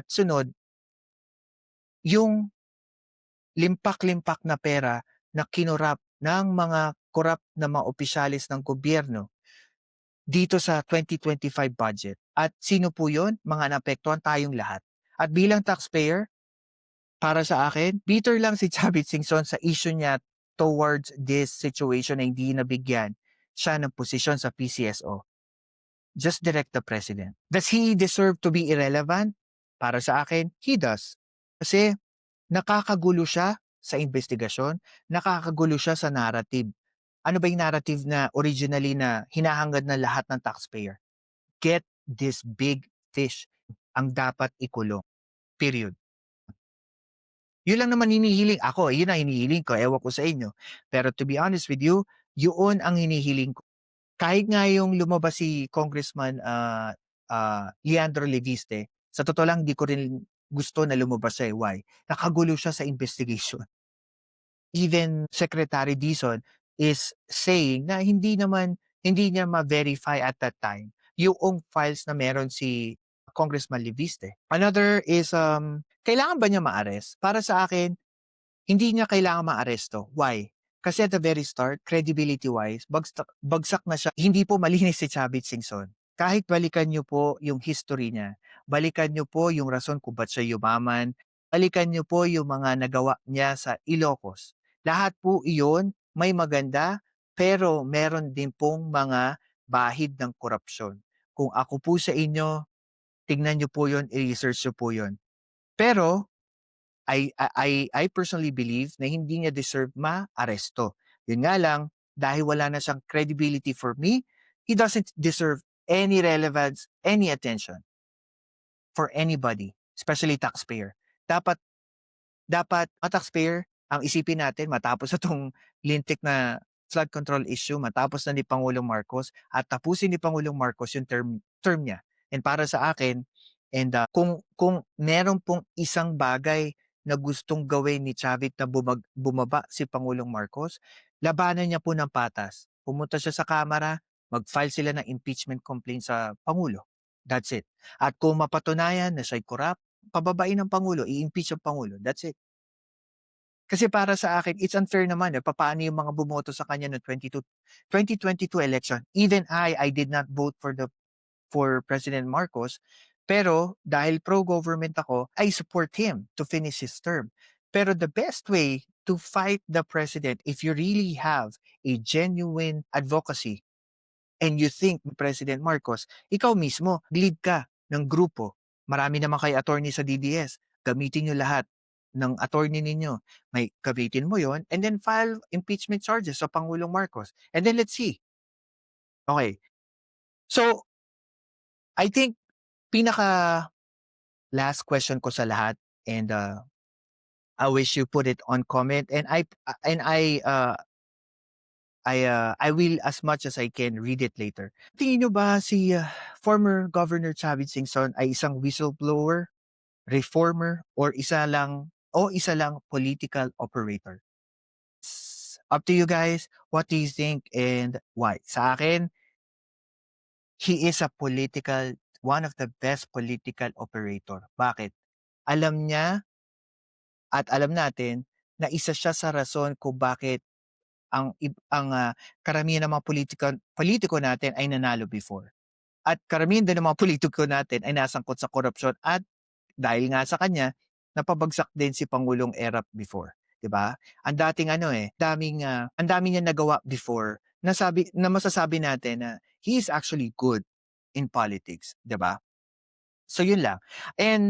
sunod, yung limpak-limpak na pera na kinurap ng mga korap na mga opisyalis ng gobyerno dito sa 2025 budget. At sino po yun? Mga naapektuhan, tayong lahat. At bilang taxpayer, para sa akin, bitter lang si Chavit Singson sa issue niya towards this situation na hindi nabigyan siya ng posisyon sa PCSO. Just direct the president. Does he deserve to be irrelevant? Para sa akin, he does. Kasi nakakagulo siya sa investigasyon, nakakagulo siya sa narrative. Ano ba yung narrative na originally na hinahangad ng lahat ng taxpayer? Get this big fish ang dapat ikulong. Period. Yun lang naman hinihiling ako, yun ang hinihiling ko, ewan ko sa inyo. Pero to be honest with you, yun ang hinihiling ko. Kahit nga yung lumabas si Congressman Leandro Leviste, sa totoo lang di ko rin gusto na lumabas siya. Why? Nakagulo siya sa investigation. Even Secretary Dizon is saying na hindi niya ma-verify at that time yung files na meron si Congressman Leviste. Another is kailangan ba niya ma-arrest? Para sa akin, hindi niya kailangan maaresto. Why? Kasi at the very start, credibility-wise, bagsak na siya. Hindi po malinis si Chavit Singson. Kahit balikan niyo po yung history niya, balikan niyo po yung rason kung ba't siya yumaman, balikan niyo po yung mga nagawa niya sa Ilocos. Lahat po iyon may maganda, pero meron din pong mga bahid ng korupsyon. Kung ako po sa inyo, tignan niyo po yun, i-research niyo po yun. Pero I personally believe na hindi niya deserve ma-aresto. Yun nga lang, dahil wala na siyang credibility for me, he doesn't deserve any relevance, any attention for anybody, especially taxpayer. Dapat dapat mga taxpayer, ang isipin natin matapos itong lintik na flood control issue, matapos na ni Pangulong Marcos at tapusin ni Pangulong Marcos yung term niya. And para sa akin, and kung meron pong isang bagay na gustong gawin ni Chavit na bumaba si Pangulong Marcos, labanan niya po ng patas. Pumunta siya sa Kamara, mag-file sila ng impeachment complaint sa Pangulo. That's it. At kung mapatunayan na siya'y corrupt, pababain ng Pangulo, i-impeach ang Pangulo. That's it. Kasi para sa akin, it's unfair naman. Paano yung mga bumoto sa kanya noong 2022 election? Even I did not vote for President Marcos. Pero dahil pro-government ako, I support him to finish his term. Pero the best way to fight the president, if you really have a genuine advocacy and you think President Marcos, ikaw mismo, lead ka ng grupo. Marami naman kayo attorney sa DDS. Gamitin nyo lahat ng attorney ninyo. May gamitin mo yon and then file impeachment charges sa Pangulong Marcos. And then let's see. Okay. So, I think pinaka last question ko sa lahat and I wish you put it on comment and I will as much as I can read it later. Tingin nyo ba si former Governor Chavit Singson ay isang whistleblower, reformer, or isa lang political operator? It's up to you guys. What do you think and why? Sa akin, he is one of the best political operator. Bakit? Alam niya at alam natin na isa siya sa rason kung bakit ang karamihan ng mga politiko natin ay nanalo before. At karamihan din ng mga politiko natin ay nasangkot sa korupsyon at dahil nga sa kanya, napabagsak din si Pangulong Erap before, 'di ba? Ang dating ang daming niya nagawa before na masasabi natin na he is actually good in politics, 'di ba? So yun lang. And